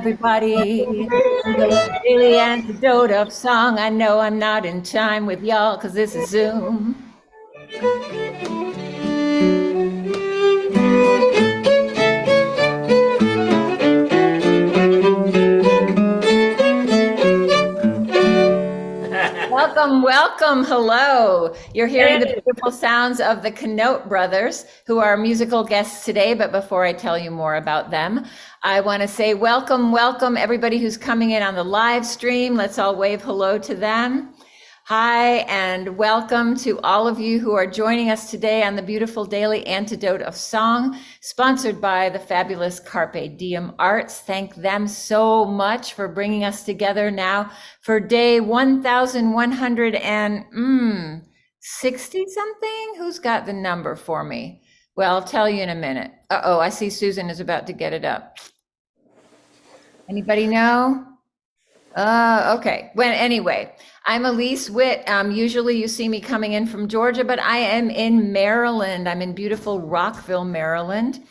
everybody. The daily antidote of song. I know I'm not in time with y'all because this is Zoom. Welcome, welcome, hello. You're hearing the beautiful sounds of the Canot brothers, who are musical guests today. But before I tell you more about them, I want to say welcome, welcome, everybody who's coming in on the live stream. Let's all wave hello to them. Hi, and welcome to all of you who are joining us today on the beautiful Daily Antidote of Song, sponsored by the fabulous Carpe Diem Arts. Thank them so much for bringing us together now for day 1160 something. Who's got the number for me? Well, I'll tell you in a minute. Uh-oh, I see Susan is about to get it up. Anybody know? Okay. Well, anyway, I'm Elise Witt. Usually you see me coming in from Georgia, but I am in Maryland. I'm in beautiful Rockville, Maryland.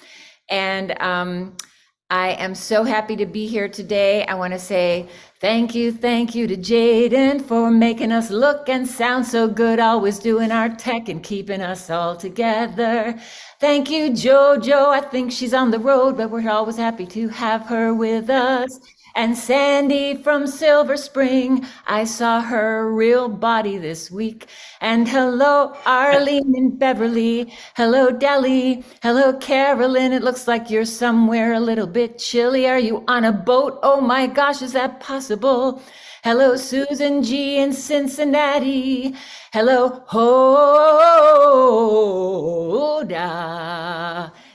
And I am so happy to be here today. I want to say thank you to Jaden for making us look and sound so good, always doing our tech and keeping us all together. Thank you, JoJo. I think she's on the road, but we're always happy to have her with us. And Sandy from Silver Spring, I saw her real body this week. And hello, Arlene and Beverly. Hello, Deli. Hello, Carolyn. It looks like you're somewhere a little bit chilly. Are you on a boat? Oh my gosh, is that possible? Hello, Susan G in Cincinnati. Hello, Hoda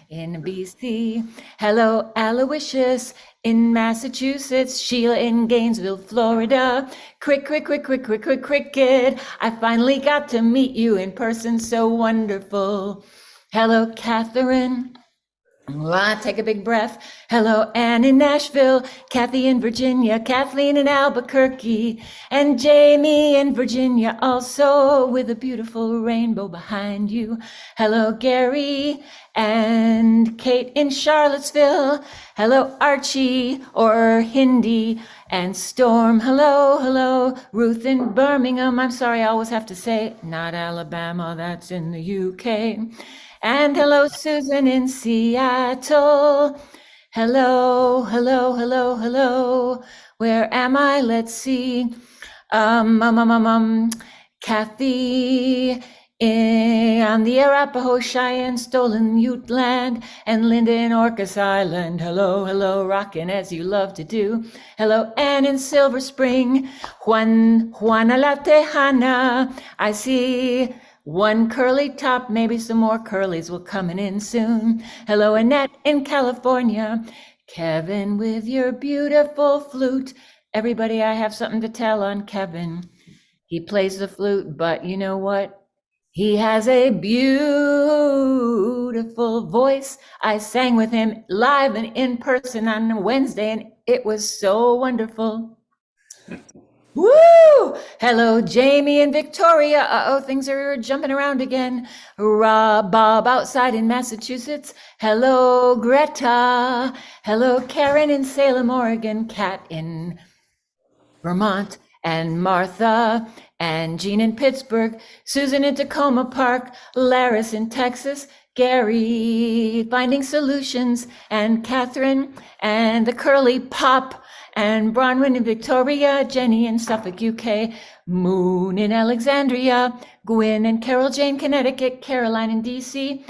in BC. Hello, Aloysius in Massachusetts. Sheila in Gainesville, Florida. Cricket. I finally got to meet you in person, so wonderful. Hello, Catherine. Take a big breath. Hello, Anne in Nashville, Kathy in Virginia, Kathleen in Albuquerque, and Jamie in Virginia also with a beautiful rainbow behind you. Hello, Gary and Kate in Charlottesville. Hello, Archie or Hindi and Storm. Hello, Ruth in Birmingham. I'm sorry, I always have to say, not Alabama, that's in the UK. And hello, Susan in Seattle. Hello. Where am I? Let's see. Kathy on the Arapaho, Cheyenne, Stolen Ute Land, and Linda in Orcas Island. Hello, rockin' as you love to do. Hello, Ann in Silver Spring. Juana La Tejana. I see one curly top, maybe some more curlies will coming in soon. Hello, Annette in California. Kevin with your beautiful flute. Everybody, I have something to tell on Kevin. He plays the flute, but you know what? He has a beautiful voice. I sang with him live and in person on Wednesday, and it was so wonderful. Woo! Hello, Jamie and Victoria. Things are jumping around again. Bob outside in Massachusetts. Hello, Greta. Hello, Karen in Salem, Oregon. Kat in Vermont. And Martha and Jean in Pittsburgh. Susan in Tacoma Park. Laris in Texas. Gary finding solutions. And Catherine and the Curly Pop. And Bronwyn in Victoria, Jenny in Suffolk, UK, Moon in Alexandria, Gwyn and Carol Jane, Connecticut, Caroline in DC,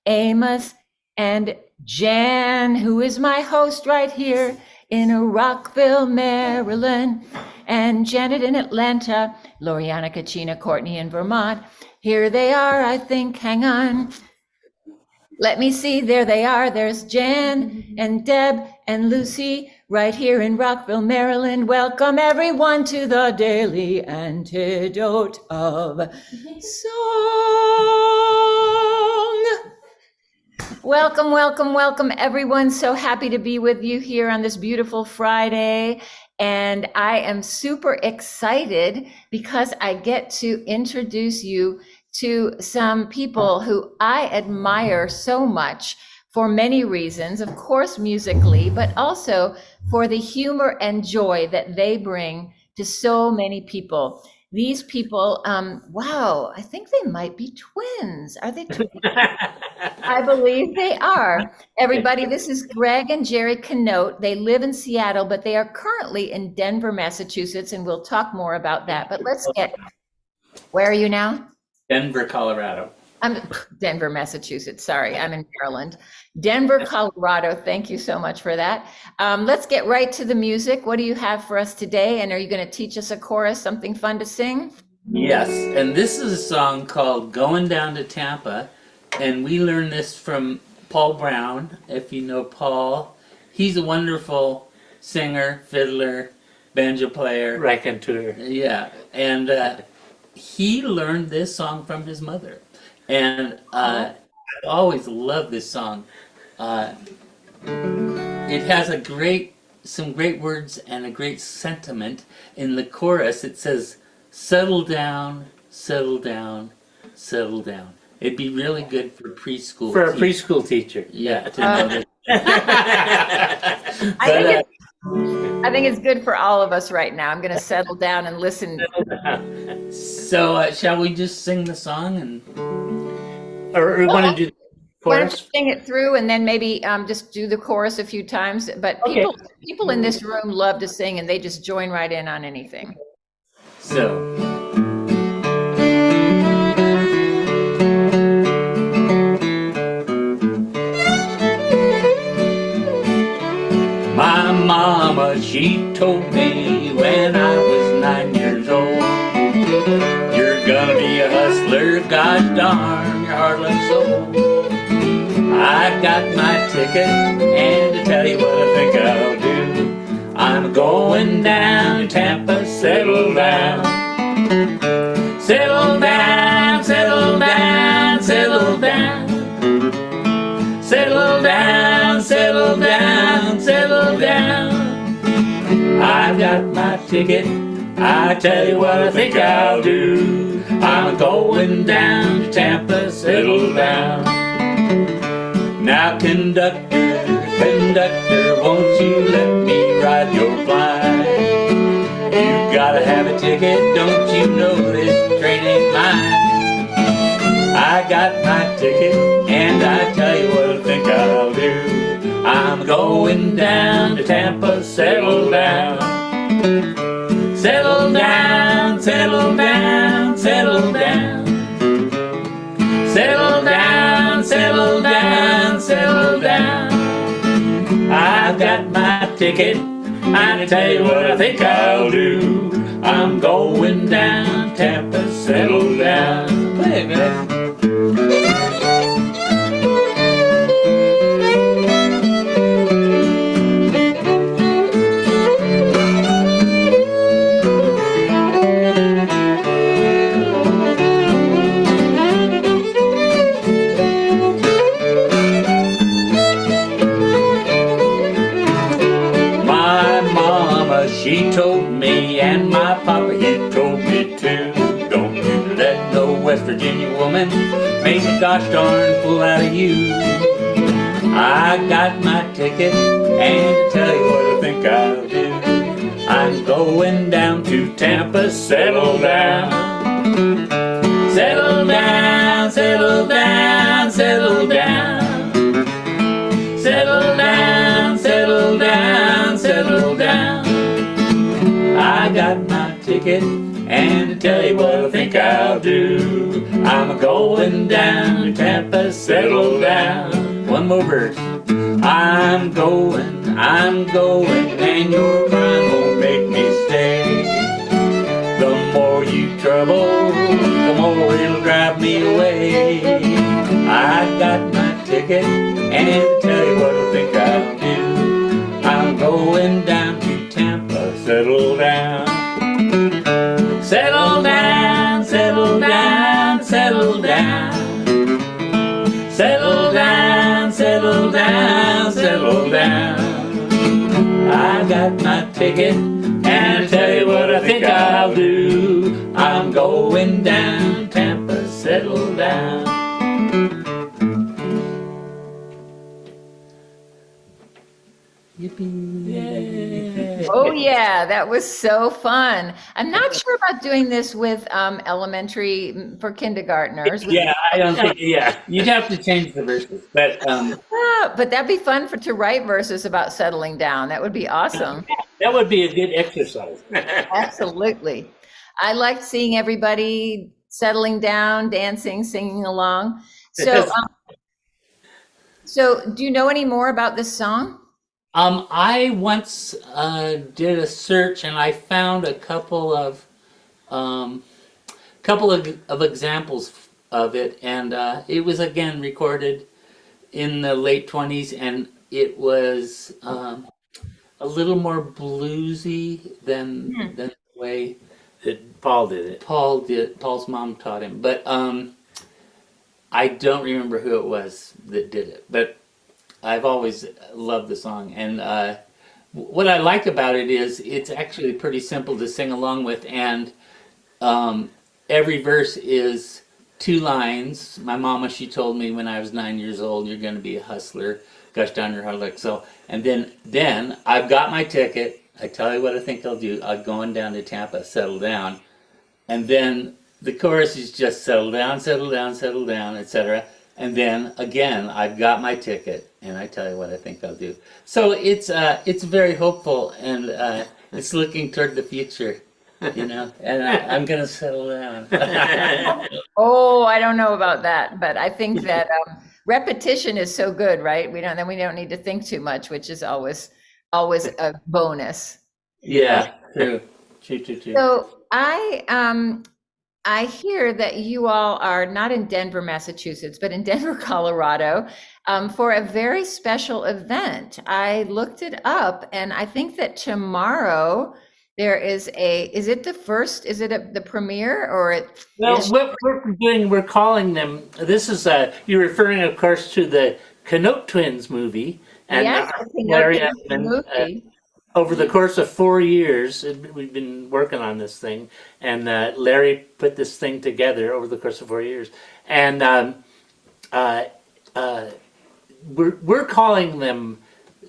Amos and Jan, who is my host right here in Rockville, Maryland, and Janet in Atlanta, Loriana, Kachina, Courtney in Vermont. Here they are, I think, hang on. Let me see, there they are. There's Jan and Deb and Lucy right here in Rockville, Maryland. Welcome everyone to the Daily Antidote of Song. Welcome everyone. So happy to be with you here on this beautiful Friday. And I am super excited because I get to introduce you to some people who I admire so much for many reasons, of course, musically, but also for the humor and joy that they bring to so many people. These people, wow, I think they might be twins. Are they twins? I believe they are. Everybody, this is Greg and Jerry Canot. They live in Seattle, but they are currently in Denver, Massachusetts, and we'll talk more about that. But let's get, where are you now? Denver, Colorado. I'm Denver, Massachusetts. Sorry, I'm in Maryland. Denver, Colorado. Thank you so much for that. Let's get right to the music. What do you have for us today? And are you going to teach us a chorus, something fun to sing? Yes, and this is a song called Going Down to Tampa, and we learned this from Paul Brown, if you know Paul. He's a wonderful singer, fiddler, banjo player. Raconteur. Yeah, and he learned this song from his mother. And I always love this song. It has some great words and a great sentiment. In the chorus, it says, "Settle down, settle down, settle down." It'd be really good for preschool. For a preschool teacher. Yeah, to know this. I think it's good for all of us right now. I'm going to settle down and listen. So shall we just sing the song and? Or we want to do the Why don't you chorus? sing it through and then maybe just do the chorus a few times? But Okay. people in this room love to sing and they just join right in on anything. So. My mama, she told me when I was 9 years old, "You're gonna be a hustler, gosh darn your heart and soul." I got my ticket, and to tell you what I think I'll do, I'm going down to Tampa, settle down. Settle down, settle down, settle down. Settle down, settle down, settle down. I've got my ticket, I tell you what I think I'll do, I'm going down to Tampa, settle down. Now conductor, conductor, won't you let me ride your blind? You gotta have a ticket, don't you know this train ain't mine? I got my ticket, and I tell you what I think I'll do, I'm going down to Tampa, settle down. Settle down, settle down, settle down. Settle down, settle down, settle down. I've got my ticket, I tell you what I think I'll do, I'm going down to Tampa, settle down. Play it, man. She told me, and my papa, he told me too, don't you let no West Virginia woman make a gosh darn fool out of you. I got my ticket, and to tell you what I think I'll do, I'm going down to Tampa, settle down. Settle down, settle down, settle down. Settle down, settle down, settle down. I got my ticket, and to tell you what I think I'll do, I'm going down to Tampa, settle down. One more verse. I'm going, and your crime won't make me stay. The more you trouble, the more it'll drive me away. I got my ticket, and to tell you what I think I'll do, I'm going down to Tampa, settle down. Settle down, settle down, settle down. Settle down, settle down, settle down. I got my ticket, and to tell you what I think I'll do, I'm going down Tampa, settle down. yeah, that was so fun. I'm not sure about doing this with elementary for kindergartners. Yeah, I don't think. Yeah, you'd have to change the verses, but But that'd be fun to write verses about settling down. That would be awesome. that would be a good exercise. Absolutely. I liked seeing everybody settling down, dancing, singing along. So, so do you know any more about this song? I once did a search and I found a um, couple of examples of it, and it was again recorded in the late 20s, and it was a little more bluesy than the way That Paul did it. Paul did. Paul's mom taught him, but I don't remember who it was that did it. But I've always loved the song, and what I like about it is it's actually pretty simple to sing along with, and um, every verse is two lines. My mama, she told me when I was 9 years old, "You're going to be a hustler. Gosh darn your hard luck." So, and then I've got my ticket. I tell you what I think I'll do. I'm going down to Tampa, settle down, and then the chorus is just settle down, etc. And then again, I've got my ticket, and I tell you what I think I'll do. So it's very hopeful, and it's looking toward the future, And I'm gonna settle down. Oh, I don't know about that, but I think that repetition is so good, right? We don't need to think too much, which is always a bonus. Yeah, true, true. So I hear that you all are not in Denver, Massachusetts, but in Denver, Colorado, for a very special event. I looked it up, and I think that tomorrow there is is it the first, is it the premiere or it? Well, what we're doing, we're calling them. This is you're referring, of course, to the Canot twins movie, and Yes, I think Larry it's has a been, movie. over the course of 4 years, we've been working on this thing, and Larry put this thing together over the course of 4 years, and uh, uh, we're calling them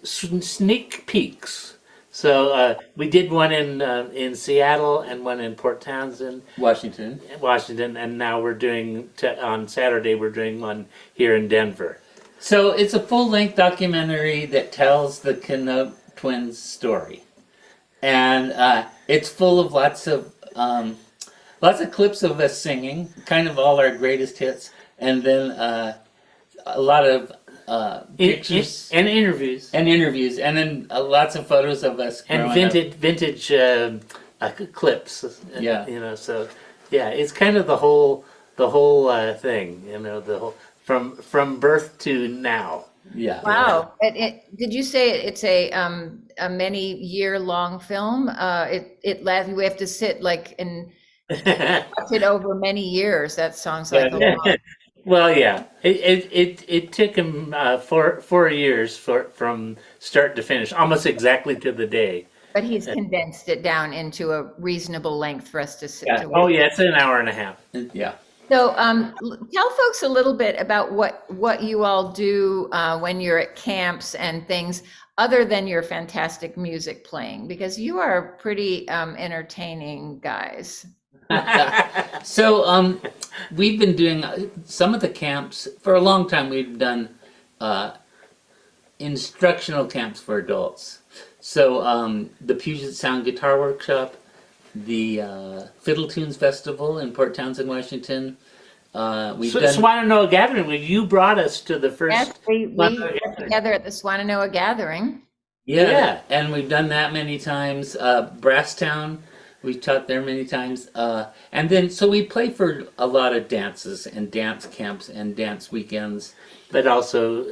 sneak peeks. So we did one in Seattle and one in Port Townsend, Washington. Washington, and now we're doing on Saturday we're doing one here in Denver. So it's a full-length documentary that tells the Canot twins' story, and it's full of lots of clips of us singing, kind of all our greatest hits, and then a lot of pictures And interviews and interviews, and then lots of photos of us and growing up. vintage clips. Yeah. So yeah, it's kind of the whole thing. The whole from birth to now. Yeah. Wow. Did you say it's a many year long film? We have to sit like and watch it over many years. That sounds like a lot. Well, yeah, it took him 4 years from start to finish, almost exactly to the day. But he's condensed it down into a reasonable length for us to sit Yeah. to Oh watch. yeah, it's an hour and a half. Yeah. So, tell folks a little bit about what you all do when you're at camps and things, other than your fantastic music playing, because you are pretty entertaining guys. So we've been doing some of the camps for a long time. We've done instructional camps for adults. So the Puget Sound Guitar Workshop, the Fiddle Tunes Festival in Port Townsend, Washington. We've done. Swananoa Gathering. When you brought us to the first. Yes, we Swananoa were Gathering. together at the Swananoa Gathering. Yeah, and we've done that many times. Brasstown, we've taught there many times. And then, so we play for a lot of dances and dance camps and dance weekends. But also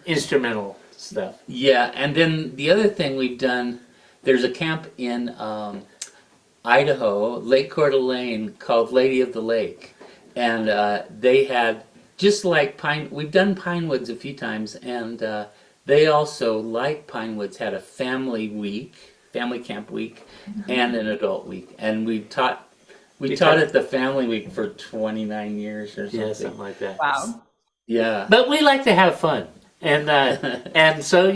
instrumental stuff. Yeah, and then the other thing we've done, there's a camp in Idaho, Lake Coeur d'Alene, called Lady of the Lake. And they had, just like we've done Pinewoods a few times, and they also, like Pinewoods, had a family camp week, and an adult week. And we taught at the family week for 29 years or something. Yeah, something like that. Wow. Yeah. But we like to have fun, and so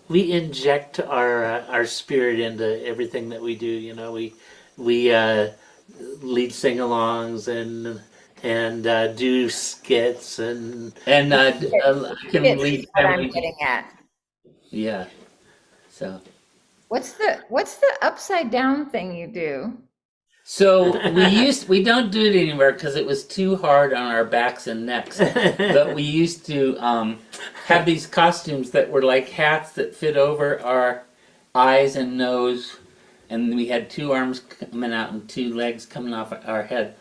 we inject our spirit into everything that we do. You know, we lead sing-alongs and do skits And I can It's lead what I'm family. getting at. Yeah. So. What's the upside down thing you do? So we don't do it anymore because it was too hard on our backs and necks. But we used to have these costumes that were like hats that fit over our eyes and nose, and we had two arms coming out and two legs coming off our head,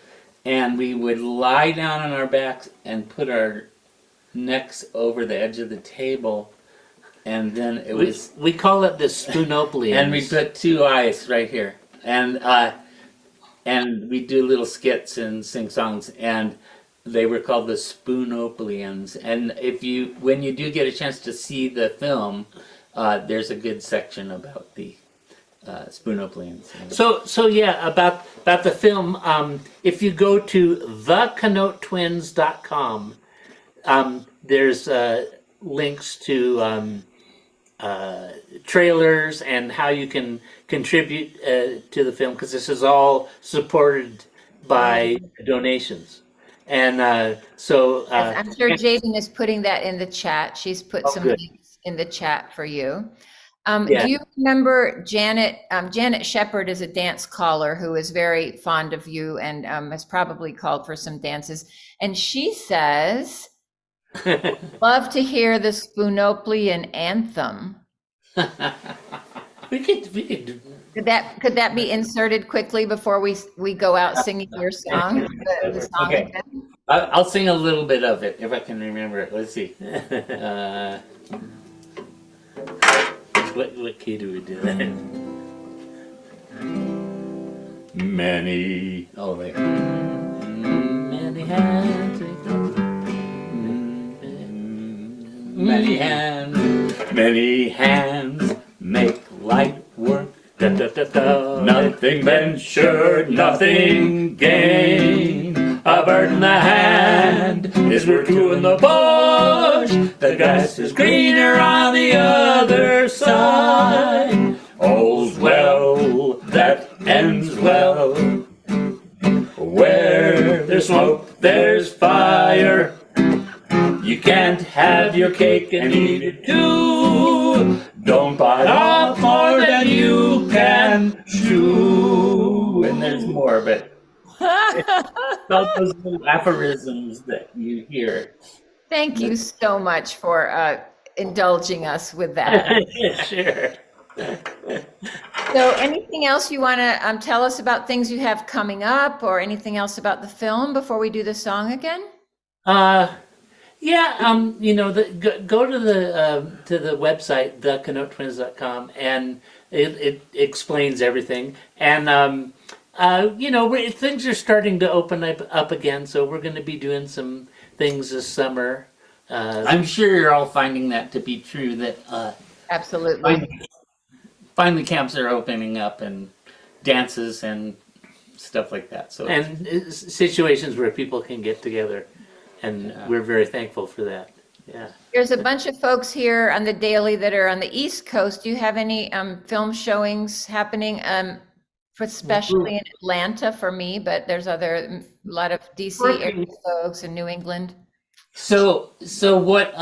and we would lie down on our backs and put our necks over the edge of the table, and then it was we call it the Spoonoplians. and we put two eyes right here, and we do little skits and sing songs, and they were called the Spoonoplians. And when you do get a chance to see the film, there's a good section about the Spoonoplians. So yeah, about the film. If you go to thecanotwins.com, there's links to trailers and how you can contribute to the film, because this is all supported by donations. And so I'm sure Jaden is putting that in the chat. She's put some good. links in the chat for you. Yeah. Do you remember Janet? Janet Shepard is a dance caller who is very fond of you and has probably called for some dances. And she says, love to hear the Spoonoplian anthem. we could Could that be inserted quickly before we go out singing your song? The song Okay. again? I'll sing a little bit of it if I can remember it. Let's see. what key do we do that? Many. Oh wait. Many hands. Many hands. Many hands make light work. Da, da, da, da. Nothing ventured, nothing gained. A bird in the hand is worth two in the bush. The grass is greener on the other side. All's well that ends well. Where there's smoke, there's fire. You can't have your cake and eat it too. Don't bite off more than you can chew. And there's more, but all those little aphorisms that you hear. Thank you so much for indulging us with that. Sure. So anything else you want to tell us about things you have coming up, or anything else about the film before we do the song again? Yeah, you know, go to the website, thecanotwins.com, and it explains everything. And you know, things are starting to open up again, so we're going to be doing some things this summer. I'm sure you're all finding that to be true, that Absolutely. finally camps are opening up and dances and stuff like that. So And situations where people can get together, and we're very thankful for that. Yeah. There's a bunch of folks here on the Daily that are on the East Coast. Do you have any film showings happening, especially in Atlanta for me, but there's a lot of DC area folks in New England? So what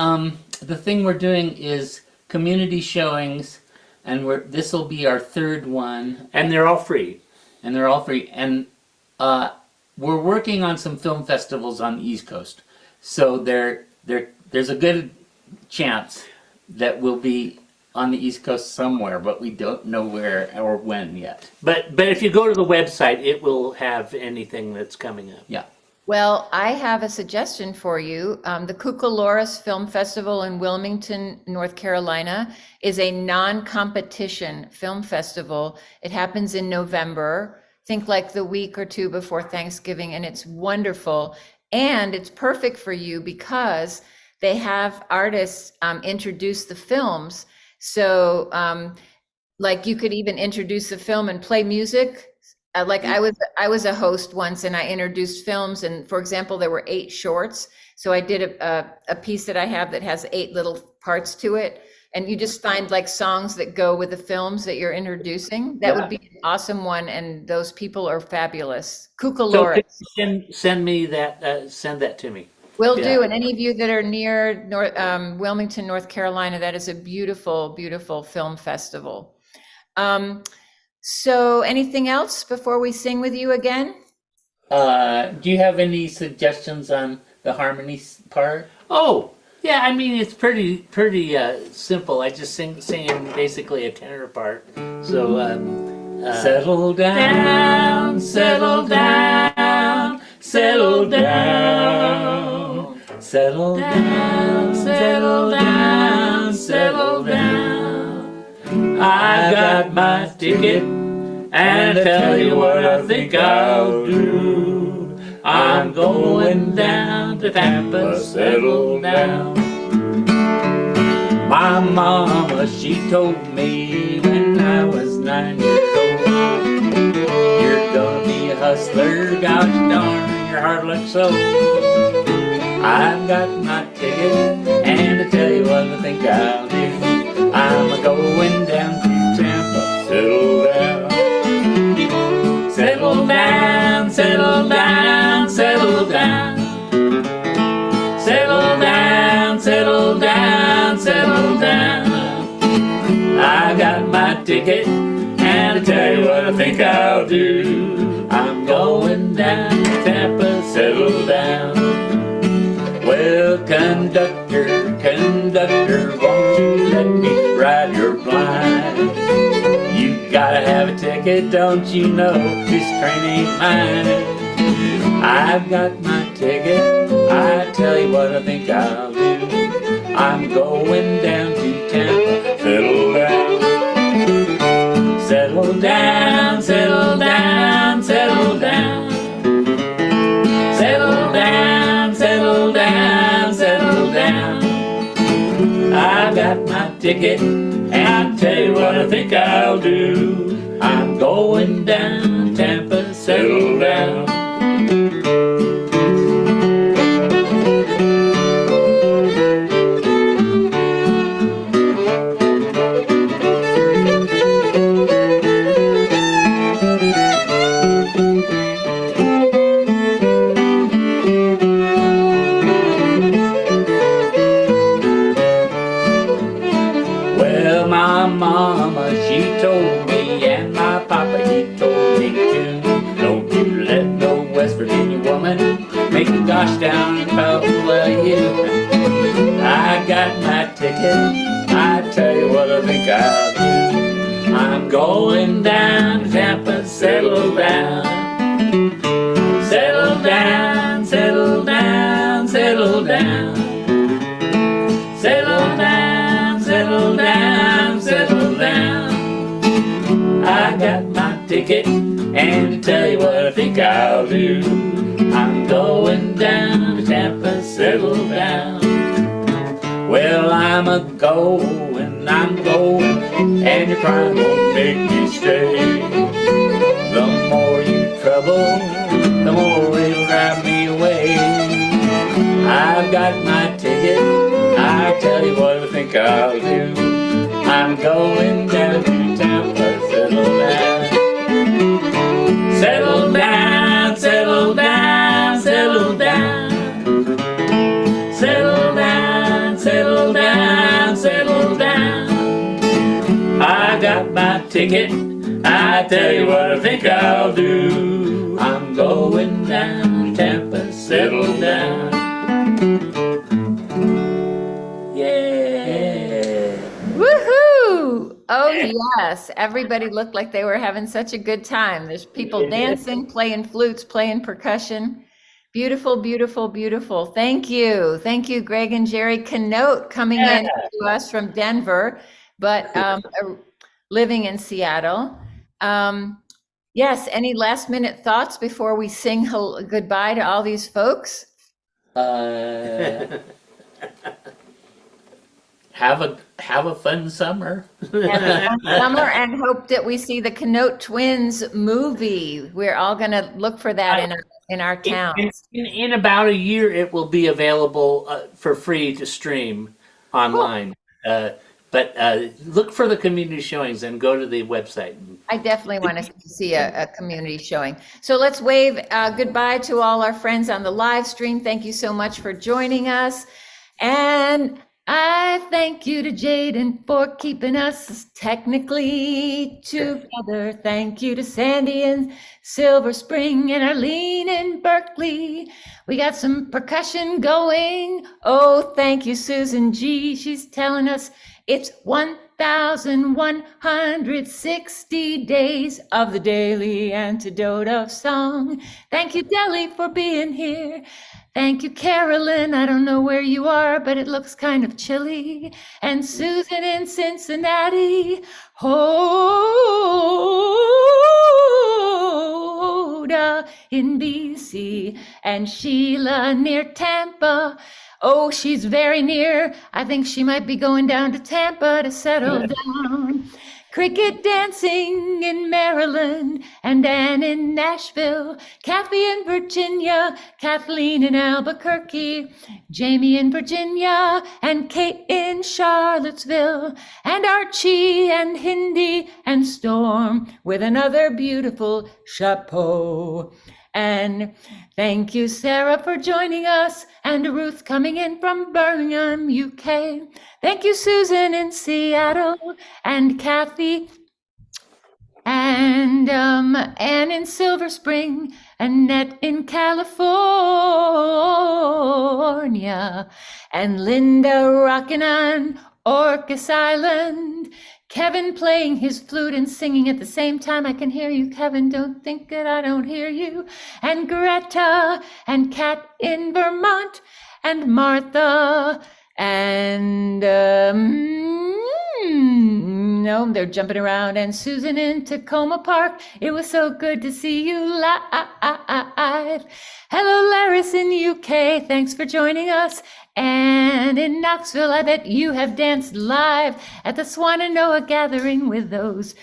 the thing we're doing is community showings, and this will be our third one, And they're all free. and they're all free. And we're working on some film festivals on the East Coast, so there's a good chance that we'll be on the East Coast somewhere, but we don't know where or when yet. But if you go to the website, it will have anything that's coming up. Yeah. Well, I have a suggestion for you. The Cucaloris Film Festival in Wilmington, North Carolina, is a non-competition film festival. It happens in November, think like the week or two before Thanksgiving, and it's wonderful. And it's perfect for you because they have artists introduce the films. So like you could even introduce the film and play music. Like I was a host once, and I introduced films, and for example, there were 8 shorts. So I did a piece that I have that has 8 little parts to it, and you just find like songs that go with the films that you're introducing. That would be an awesome one, and those people are fabulous. So Cucalores. could you send me that, send that to me. Will Yeah. do, and any of you that are near Wilmington, North Carolina, that is a beautiful, beautiful film festival. So anything else before we sing with you again? Do you have any suggestions on the harmony part? Oh, yeah, I mean, it's pretty simple. I just sing basically a tenor part. So, Settle down, settle down, settle down, settle down, settle down, settle down. I got my ticket, and I tell you what I think I'll do. I'm going down to Tampa, settle down. My mama, she told me when I was 9 years old, you're gonna be a hustler, gosh darn, your heart looks so. I've got my ticket, and I tell you what I think I'll do. I'm a-going down to Tampa, settle down. Settle down, settle down, settle down. Settle down, settle down, settle down. I got my ticket, and I tell you what I think I'll do. I'm going down to Tampa, settle down. Well, conductor, conductor, won't you let me ride your blind? You gotta have a ticket, don't you know? This train ain't mine. I've got my ticket, I tell you what I think I'll do. I'm going down to Tampa, settle down. Settle down, settle down, settle down. Settle down, settle down, settle down. I got my ticket, and I tell you what I think I'll do. I'm going down to Tampa, settle down. Well, my mama, she told me, and my papa, he told me too. Don't you let no West Virginia woman make a gosh down about you. I got my ticket, I tell you what I think I'll do. I'm going down to Tampa, settle down. Settle down, settle down, settle down. Settle down, settle down, settle down. I got my ticket, and to tell you what I think I'll do. I'm going down to Tampa, settle down. Well, I'm a-going, I'm going, and your crime won't make me stay. The more you trouble, the more it'll drive me away. I've got my ticket, I tell you what I think I'll do. I'm going down to Tampa, settle down. Settle down, settle down, settle down. Settle down, settle down, settle down. I got my ticket, I tell you what I think I'll do. I'm going down to Tampa, settle down. Yeah. Woohoo! Oh yes, everybody looked like they were having such a good time. There's people dancing, playing flutes, playing percussion. Beautiful, beautiful, beautiful. Thank you, Greg and Jerry Canot coming in to us from Denver, but living in Seattle. Yes, any last minute thoughts before we sing goodbye to all these folks? Have a fun summer. Summer, and hope that we see the Canot Twins movie. We're all going to look for that in our town. In about a year, it will be available for free to stream online. But look for the community showings and go to the website. I definitely want to see a community showing. So let's wave goodbye to all our friends on the live stream. Thank you so much for joining us. And I thank you to Jaden for keeping us technically together. Thank you to Sandy in Silver Spring and Arlene in Berkeley. We got some percussion going. Oh, thank you, Susan G. She's telling us it's 1,160 days of the daily antidote of song. Thank you, Deli, for being here. Thank you, Carolyn. I don't know where you are, but it looks kind of chilly. And Susan in Cincinnati. Hoda in BC. And Sheila near Tampa. Oh, she's very near. I think she might be going down to Tampa to settle down. Cricket dancing in Maryland, and Ann in Nashville, Kathy in Virginia, Kathleen in Albuquerque, Jamie in Virginia, and Kate in Charlottesville, and Archie and Hindi and Storm with another beautiful chapeau. And thank you, Sarah, for joining us, and Ruth coming in from Birmingham, UK. Thank you, Susan in Seattle, and Kathy, and Anne in Silver Spring, Annette in California, and Linda rocking on Orcas Island. Kevin playing his flute and singing at the same time. I can hear you, Kevin. Don't think that I don't hear you. And Greta and Kat in Vermont and Martha and no, they're jumping around. And Susan in Tacoma Park. It was so good to see you live. Hello, Laris in UK. Thanks for joining us. And in Knoxville, I bet you have danced live at the Swananoa gathering with those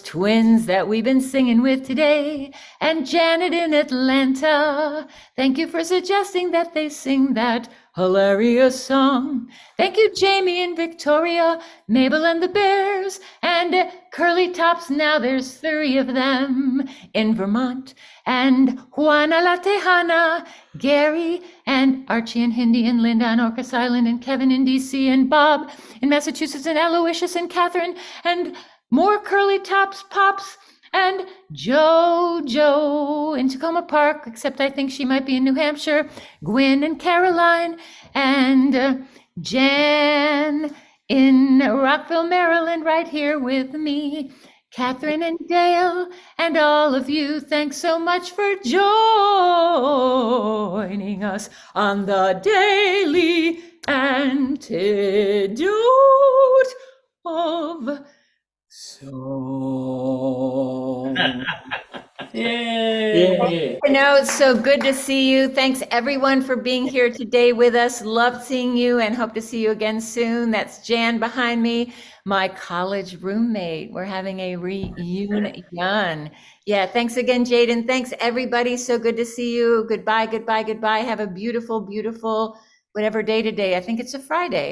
twins that we've been singing with today. And Janet in Atlanta, thank you for suggesting that they sing that hilarious song. Thank you, Jamie in Victoria, Mabel and the Bears, and Curly Tops. Now there's 3 of them in Vermont. And Juana La Tejana, Gary, and Archie and Hindi and Linda on Orcas Island, and Kevin in DC, and Bob in Massachusetts, and Aloysius and Catherine, and more Curly Tops Pops, and Joe in Tacoma Park, except I think she might be in New Hampshire, Gwen and Caroline, and Jan in Rockville, Maryland, right here with me. Catherine and Dale, and all of you, thanks so much for joining us on the Daily Antidote of Song. Yay! I know, it's so good to see you. Thanks everyone for being here today with us. Love seeing you and hope to see you again soon. That's Jan behind me, my college roommate. We're having a reunion. Yeah, thanks again, Jaden. Thanks everybody. So good to see you. Goodbye, goodbye, goodbye. Have a beautiful, beautiful, whatever day today. I think it's a Friday.